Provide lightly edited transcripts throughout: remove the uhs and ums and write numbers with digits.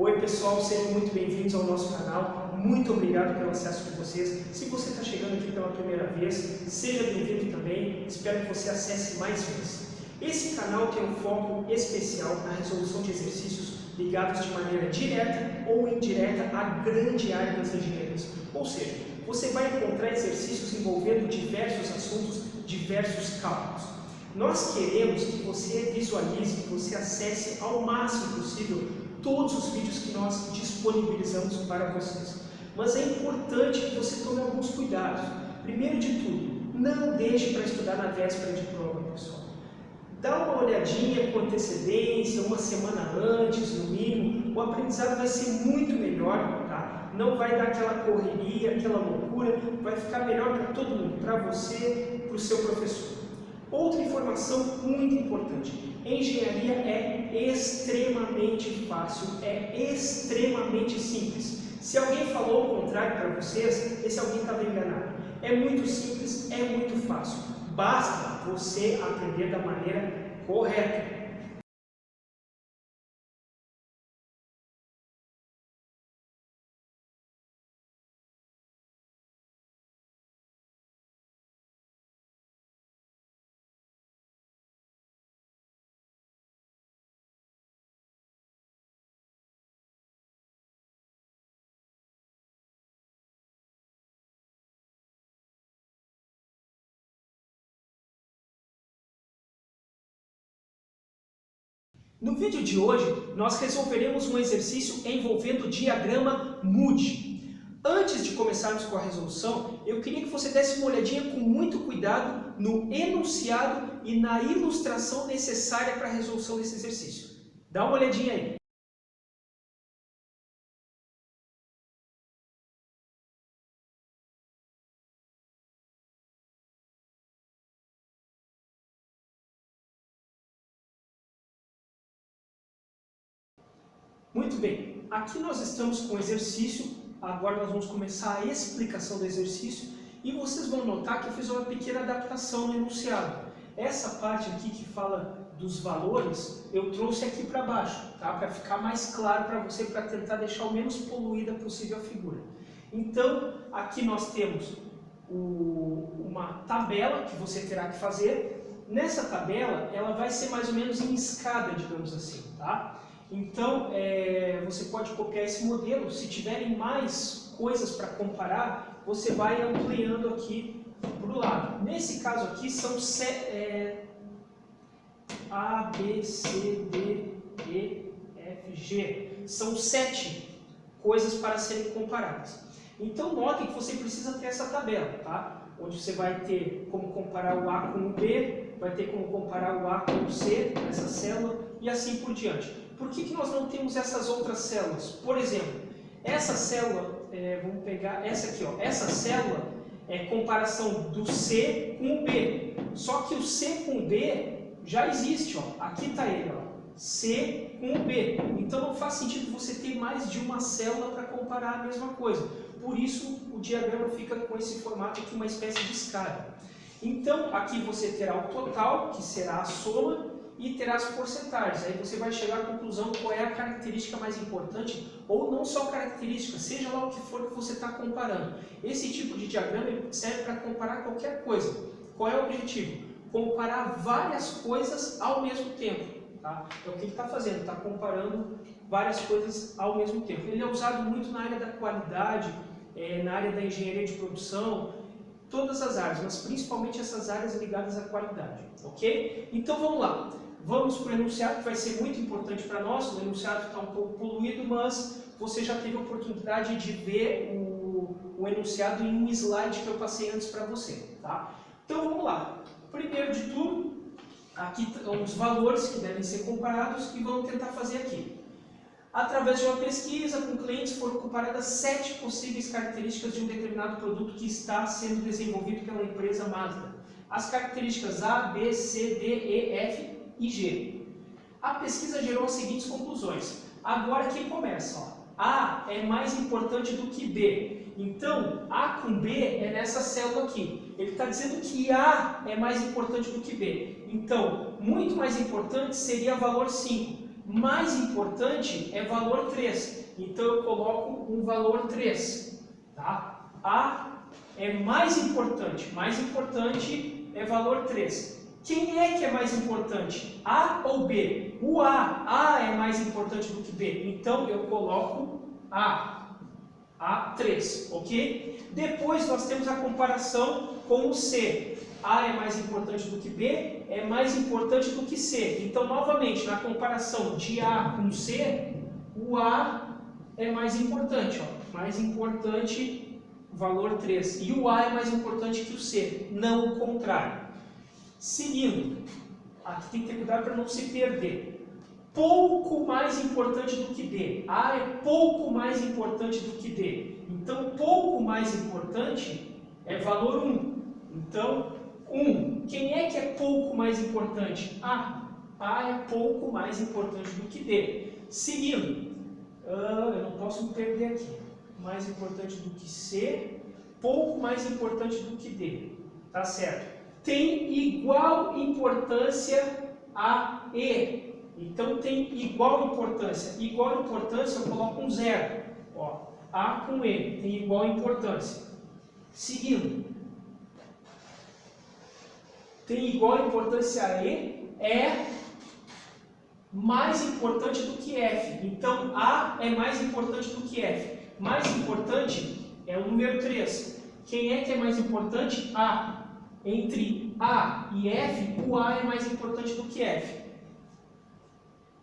Oi pessoal, sejam muito bem-vindos ao nosso canal. Muito obrigado pelo acesso de vocês. Se você está chegando aqui pela primeira vez, seja bem-vindo também. Espero que você acesse mais vezes. Esse canal tem um foco especial na resolução de exercícios ligados de maneira direta ou indireta à grande área das engenharias. Ou seja, você vai encontrar exercícios envolvendo diversos assuntos, diversos cálculos. Nós queremos que você visualize, que você acesse ao máximo possível todos os vídeos que nós disponibilizamos para vocês. Mas é importante que você tome alguns cuidados. Primeiro de tudo, não deixe para estudar na véspera de prova, pessoal. Dá uma olhadinha com antecedência, uma semana antes, no mínimo. O aprendizado vai ser muito melhor, tá? Não vai dar aquela correria, aquela loucura. Vai ficar melhor para todo mundo, para você, para o seu professor. Outra informação muito importante. Engenharia é extremamente fácil, é extremamente simples. Se alguém falou o contrário para vocês, esse alguém estava enganado. É muito simples, é muito fácil. Basta você aprender da maneira correta. No vídeo de hoje, nós resolveremos um exercício envolvendo o diagrama Moody. Antes de começarmos com a resolução, eu queria que você desse uma olhadinha com muito cuidado no enunciado e na ilustração necessária para a resolução desse exercício. Dá uma olhadinha aí. Muito bem, aqui nós estamos com o exercício, agora nós vamos começar a explicação do exercício e vocês vão notar que eu fiz uma pequena adaptação no enunciado. Essa parte aqui que fala dos valores, eu trouxe aqui para baixo, tá? Para ficar mais claro para você, para tentar deixar o menos poluída possível a figura. Então, aqui nós temos uma tabela que você terá que fazer. Nessa tabela, ela vai ser mais ou menos em escada, digamos assim, tá? Então, você pode copiar esse modelo. Se tiverem mais coisas para comparar, você vai ampliando aqui para o lado. Nesse caso aqui, são A, B, C, D, E, F, G. São 7 coisas para serem comparadas. Então, notem que você precisa ter essa tabela, tá? Onde você vai ter como comparar o A com o B, vai ter como comparar o A com o C, essa célula, e assim por diante. Por que nós não temos essas outras células? Por exemplo, essa célula, vamos pegar essa aqui, ó, essa célula é comparação do C com o B. Só que o C com o B já existe, ó, aqui está ele, ó, C com o B. Então não faz sentido você ter mais de uma célula para comparar a mesma coisa. Por isso o diagrama fica com esse formato aqui, uma espécie de escada. Então aqui você terá o total, que será a soma, e terá as porcentagens. Aí você vai chegar à conclusão qual é a característica mais importante, ou não só característica, seja lá o que for que você está comparando. Esse tipo de diagrama serve para comparar qualquer coisa. Qual é o objetivo? Comparar várias coisas ao mesmo tempo. Tá? É o que ele está fazendo, está comparando várias coisas ao mesmo tempo. Ele é usado muito na área da qualidade, na área da engenharia de produção, todas as áreas, mas principalmente essas áreas ligadas à qualidade, ok? Então vamos lá, vamos para o enunciado, que vai ser muito importante para nós. O enunciado está um pouco poluído, mas você já teve a oportunidade de ver o enunciado em um slide que eu passei antes para você, tá? Então vamos lá, primeiro de tudo, aqui estão os valores que devem ser comparados e vamos tentar fazer aqui. Através de uma pesquisa com clientes foram comparadas 7 possíveis características de um determinado produto que está sendo desenvolvido pela empresa Mazda. As características A, B, C, D, E, F e G. A pesquisa gerou as seguintes conclusões. Agora aqui começa, ó. A é mais importante do que B. Então, A com B é nessa célula aqui. Ele está dizendo que A é mais importante do que B. Então, muito mais importante seria valor 5. mais importante é valor 3. Então eu coloco um valor 3. Tá? A é mais importante é valor 3. Quem é que é mais importante? A ou B? O A. A é mais importante do que B. Então eu coloco A. A3, ok? Depois nós temos a comparação com o C. A é mais importante do que B, é mais importante do que C. Então, novamente, na comparação de A com C, o A é mais importante. Ó. Mais importante, valor 3. E o A é mais importante que o C, não o contrário. Seguindo, aqui tem que ter cuidado para não se perder. Pouco mais importante do que D. A é pouco mais importante do que D. Então, pouco mais importante é valor 1. Então, 1. Quem é que é pouco mais importante? A. A é pouco mais importante do que D. Seguindo, eu não posso me perder aqui. Mais importante do que C, pouco mais importante do que D. Tá certo? Tem igual importância a E. Então tem igual importância. Igual importância eu coloco um 0. Ó, A com E tem igual importância. Seguindo. Tem igual importância a E é mais importante do que F. Então A é mais importante do que F. Mais importante é o número 3. Quem é que é mais importante? A. Entre A e F, o A é mais importante do que F.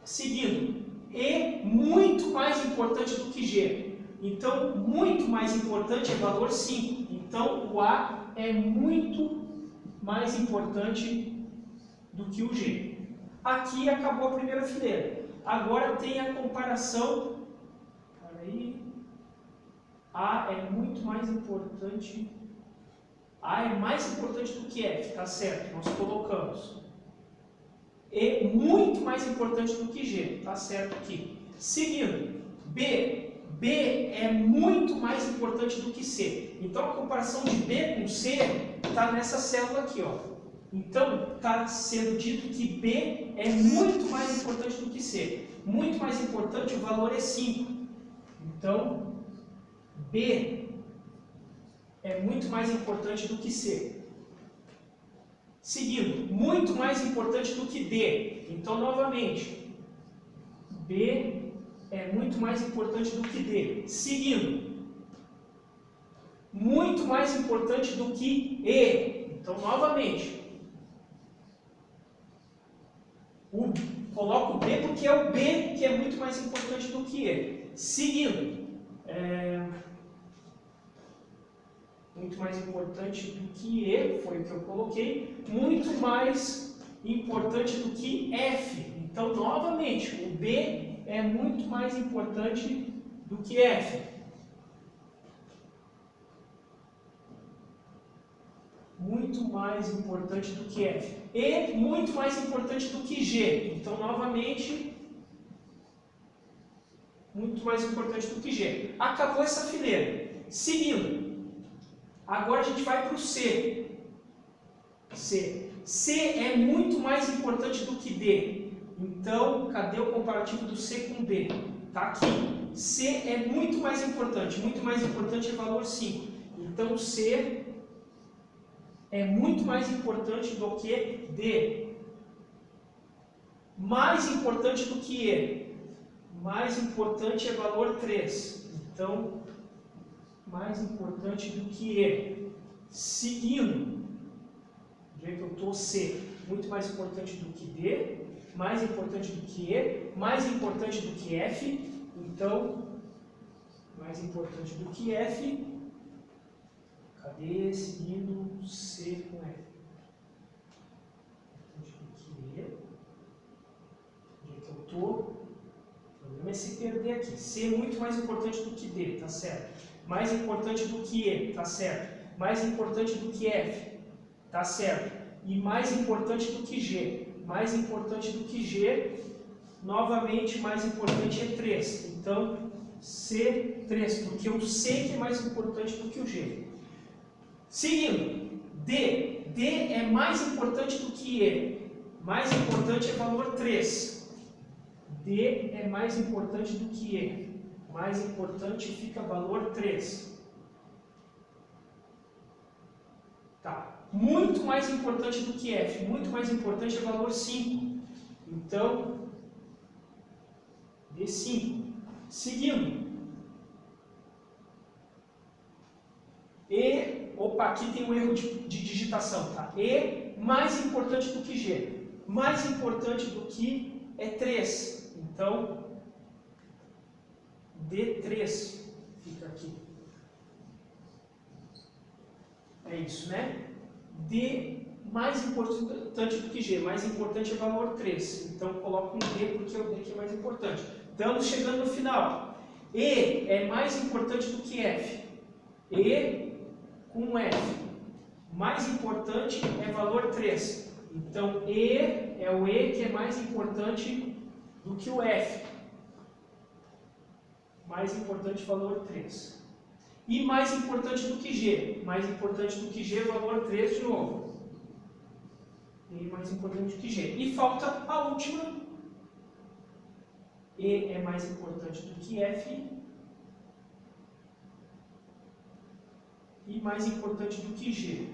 Seguindo, E muito mais importante do que G. Então, muito mais importante é valor 5. Então, o A é muito mais importante do que o G. Aqui acabou a primeira fileira. Agora tem a comparação. Aí, A é muito mais importante. A é mais importante do que F, tá certo? Nós colocamos. E muito mais importante do que G, tá certo aqui. Seguindo, B. B é muito mais importante do que C. Então a comparação de B com C está nessa célula aqui, ó. Então está sendo dito que B é muito mais importante do que C. Muito mais importante, o valor é 5. Então B é muito mais importante do que C. Seguindo, muito mais importante do que D. Então, novamente, B é muito mais importante do que D. Seguindo, muito mais importante do que E. Então, novamente, coloco B porque é o B que é muito mais importante do que E. Seguindo, muito mais importante do que E, foi o que eu coloquei, muito mais importante do que F. Então, novamente, o B é muito mais importante do que F. Muito mais importante do que F. E muito mais importante do que G. Então, novamente, muito mais importante do que G. Acabou essa fileira. Seguindo. Agora a gente vai para o C. C. C é muito mais importante do que D. Então, cadê o comparativo do C com D? Está aqui. C é muito mais importante. Muito mais importante é valor 5. Então, C é muito mais importante do que D. Mais importante do que E. Mais importante é valor 3. Então, mais importante do que E. Seguindo, do jeito que eu estou, C, muito mais importante do que D, mais importante do que E, mais importante do que F. Então, mais importante do que F. Cadê? Seguindo, C com F. Importante do que E. Do jeito que eu estou. O problema é se perder aqui. C é muito mais importante do que D, tá certo? Mais importante do que E, tá certo? Mais importante do que F, tá certo? E mais importante do que G. Mais importante do que G, novamente, mais importante é 3. Então, C3, porque o C que é mais importante do que o G. Seguindo, D. D é mais importante do que E. Mais importante é valor 3. D é mais importante do que E. Mais importante fica valor 3. Tá. Muito mais importante do que F. Muito mais importante é valor 5. Então, D5. Seguindo. E, opa, aqui tem um erro de digitação, tá? E mais importante do que G. Mais importante do que é 3. Então, D3 fica aqui. É isso, né? D mais importante do que G. Mais importante é valor 3. Então, coloco um D porque é o D que é mais importante. Estamos chegando no final. E é mais importante do que F. E com F. Mais importante é valor 3. Então, E é o E que é mais importante do que o F. Mais importante valor 3. E mais importante do que G. Mais importante do que G, valor 3 de novo. E mais importante do que G. E falta a última. E é mais importante do que F. E mais importante do que G.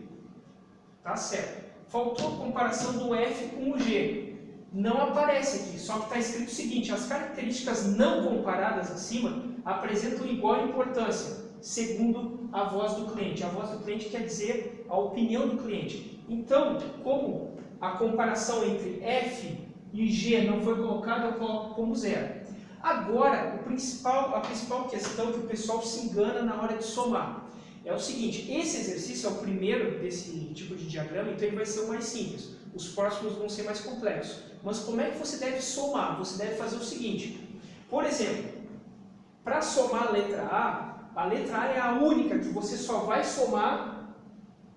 Tá certo. Faltou a comparação do F com o G. Não aparece aqui, só que está escrito o seguinte: as características não comparadas acima apresentam igual importância, segundo a voz do cliente. A voz do cliente quer dizer a opinião do cliente. Então, como a comparação entre F e G não foi colocada, eu coloco como 0. Agora, a principal questão que o pessoal se engana na hora de somar é o seguinte: esse exercício é o primeiro desse tipo de diagrama, então ele vai ser o mais simples. Os próximos vão ser mais complexos. Mas como é que você deve somar? Você deve fazer o seguinte: por exemplo, para somar a letra A é a única que você só vai somar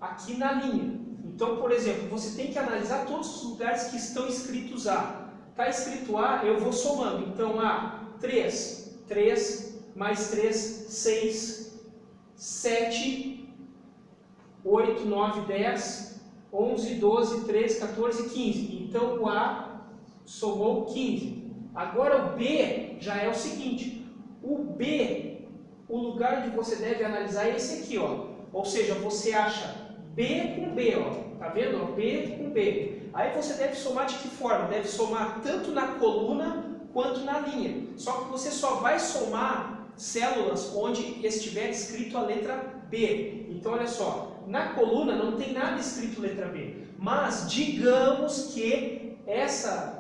aqui na linha. Então, por exemplo, você tem que analisar todos os lugares que estão escritos A. Está escrito A, eu vou somando. Então, A, 3, 3, mais 3, 6, 7, 8, 9, 10, 11, 12, 13, 14, 15. Então, o A somou 15. Agora, o B já é o seguinte. O B, o lugar onde você deve analisar é esse aqui, ó. Ou seja, você acha B com B, ó. Tá vendo? Ó, B com B. Aí você deve somar de que forma? Deve somar tanto na coluna quanto na linha. Só que você só vai somar células onde estiver escrito a letra B. Então, olha só. Na coluna não tem nada escrito letra B. Mas, digamos que essa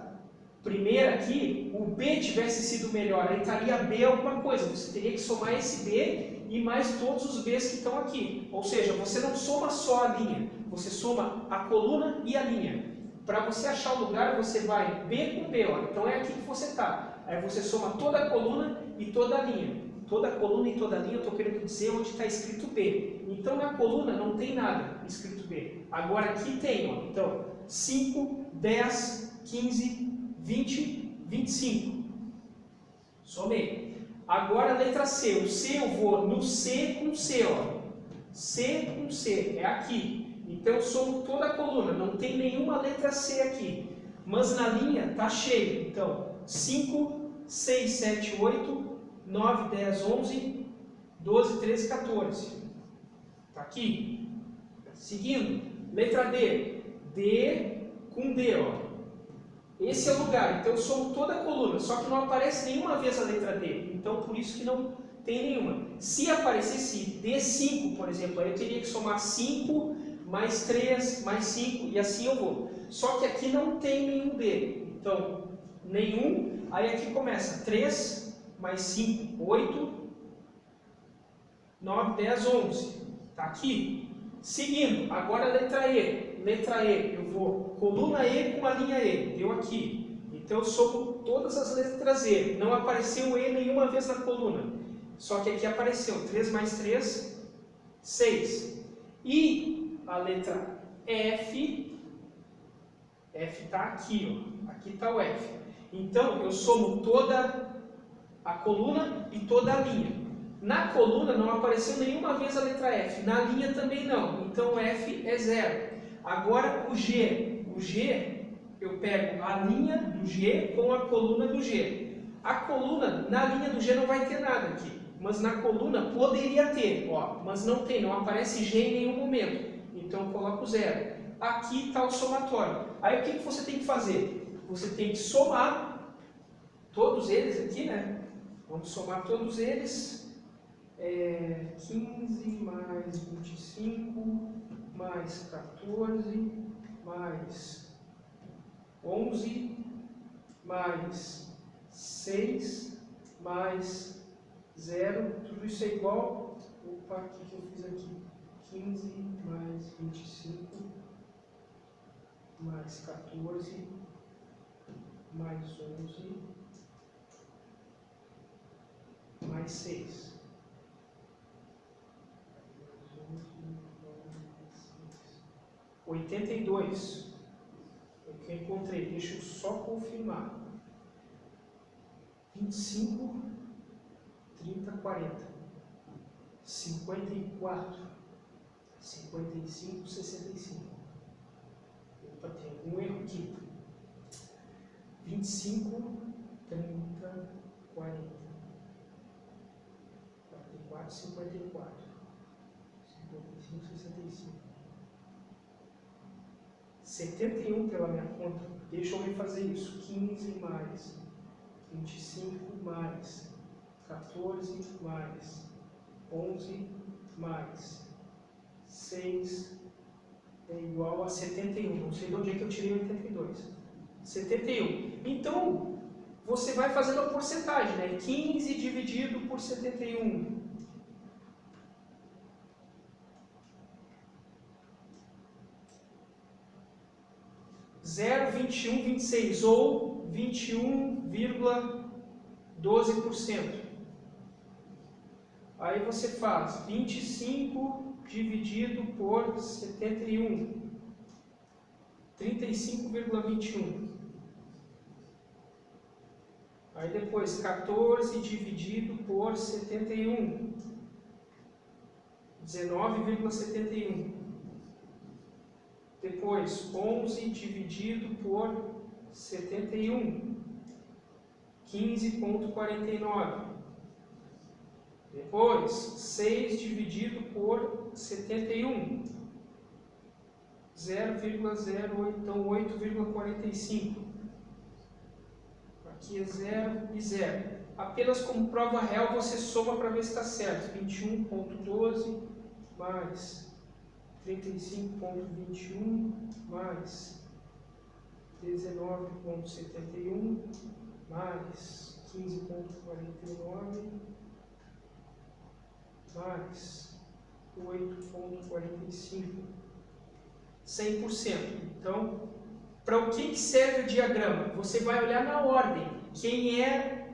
primeira aqui, o B tivesse sido melhor, aí estaria B alguma coisa. Você teria que somar esse B e mais todos os Bs que estão aqui. Ou seja, você não soma só a linha, você soma a coluna e a linha. Para você achar o lugar, você vai B com B, ó. Então é aqui que você está. Aí você soma toda a coluna e toda a linha. Toda a coluna e toda a linha, eu estou querendo dizer onde está escrito B. Então na coluna não tem nada escrito B. Agora aqui tem, ó. Então 5, 10, 15, 20, 25. Somei. Agora a letra C. O C eu vou no C com C, ó. C com C, é aqui. Então eu somo toda a coluna, não tem nenhuma letra C aqui. Mas na linha tá cheio. Então 5, 6, 7, 8, 9, 10, 11, 12, 13, 14. Tá aqui. Seguindo. Letra D. D com D, ó. Esse é o lugar, então eu somo toda a coluna, só que não aparece nenhuma vez a letra D, então por isso que não tem nenhuma. Se aparecesse D5, por exemplo, aí eu teria que somar 5, mais 3, mais 5, e assim eu vou. Só que aqui não tem nenhum D, então nenhum, aí aqui começa 3, mais 5, 8, 9, 10, 11, tá aqui. Seguindo, agora a letra E. Letra E, eu vou coluna E com a linha E, deu aqui. Então eu somo todas as letras E. Não apareceu E nenhuma vez na coluna. Só que aqui apareceu 3 mais 3, 6. E a letra F está aqui, ó. Aqui está o F. Então eu somo toda a coluna e toda a linha. Na coluna não apareceu nenhuma vez a letra F, na linha também não, então F é 0. Agora o G eu pego a linha do G com a coluna do G. A coluna, na linha do G não vai ter nada aqui, mas na coluna poderia ter, ó, mas não tem, não aparece G em nenhum momento. Então eu coloco 0. Aqui está o somatório. Aí o que você tem que fazer? Você tem que somar todos eles aqui, né? Vamos somar todos eles. 15 mais 25 mais 14 mais 11 mais 6 mais 0. Tudo isso é igual. Opa, o que eu fiz aqui? 15 mais 25 mais 14 mais 11 mais 6. 82. É o que eu encontrei. Deixa eu só confirmar. 25, 30, 40. 54. 55, 65. Opa, tem algum erro aqui. 25, 30, 40. 44, 54. 55, 65. 71 pela minha conta. Deixa eu refazer isso. 15 mais 25 mais 14 mais 11 mais 6 é igual a 71. Não sei de onde é que eu tirei 82. 71. Então, você vai fazendo a porcentagem, né? 15 dividido por 71. 0,2126 ou 21,12%. Aí você faz 25 dividido por 71, 35,21. Aí depois 14 dividido por 71, 19,71. Depois 11 dividido por 71, 15,49. Depois 6 dividido por 71, 0,08, então 8,45. Aqui é 0 e 0. Apenas como prova real você soma para ver se está certo. 21,12 mais 35,21 mais 19,71 mais 15,49 mais 8,45. 100%. Então, para o que serve o diagrama? Você vai olhar na ordem quem é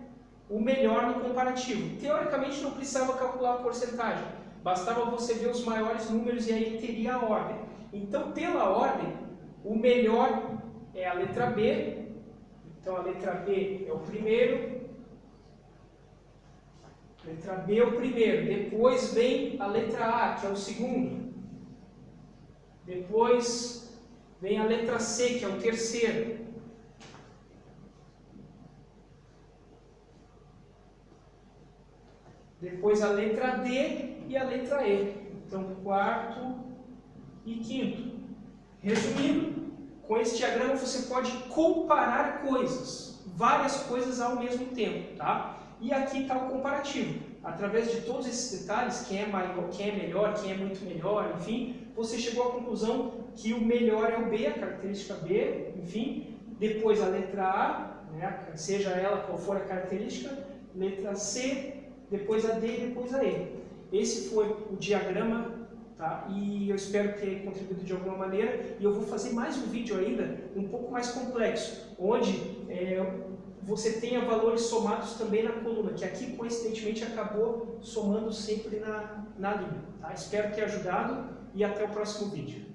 o melhor no comparativo. Teoricamente não precisava calcular a porcentagem, bastava você ver os maiores números e aí teria a ordem. Então, pela ordem, o melhor é a letra B. Então, a letra B é o primeiro. Letra B é o primeiro. Depois vem a letra A, que é o segundo. Depois vem a letra C, que é o terceiro. Depois a letra D e a letra E. Então, quarto e quinto. Resumindo, com esse diagrama você pode comparar coisas, várias coisas ao mesmo tempo, tá? E aqui está o comparativo. Através de todos esses detalhes, quem é maior, quem é melhor, quem é muito melhor, enfim, você chegou à conclusão que o melhor é o B, a característica B, enfim. Depois a letra A, né, seja ela qual for a característica, letra C, depois a D e depois a E. Esse foi o diagrama, tá? E eu espero ter contribuído de alguma maneira. E eu vou fazer mais um vídeo ainda, um pouco mais complexo, onde você tenha valores somados também na coluna, que aqui, coincidentemente, acabou somando sempre na linha. Tá? Espero ter ajudado e até o próximo vídeo.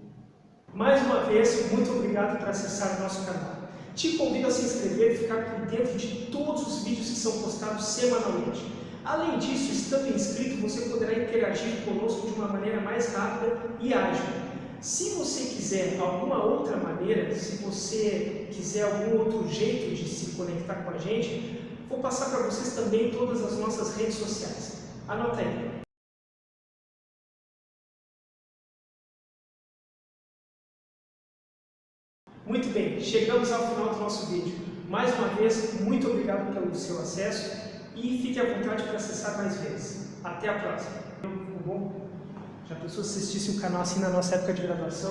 Mais uma vez, muito obrigado por acessar o nosso canal. Te convido a se inscrever e ficar por dentro de todos os vídeos que são postados semanalmente. Além disso, estando inscrito, você poderá interagir conosco de uma maneira mais rápida e ágil. Se você quiser alguma outra maneira, se você quiser algum outro jeito de se conectar com a gente, vou passar para vocês também todas as nossas redes sociais. Anota aí. Muito bem, chegamos ao final do nosso vídeo. Mais uma vez, muito obrigado pelo seu acesso e fique à vontade para acessar mais vezes. Até a próxima. Já pensou se assistisse um canal assim na nossa época de graduação?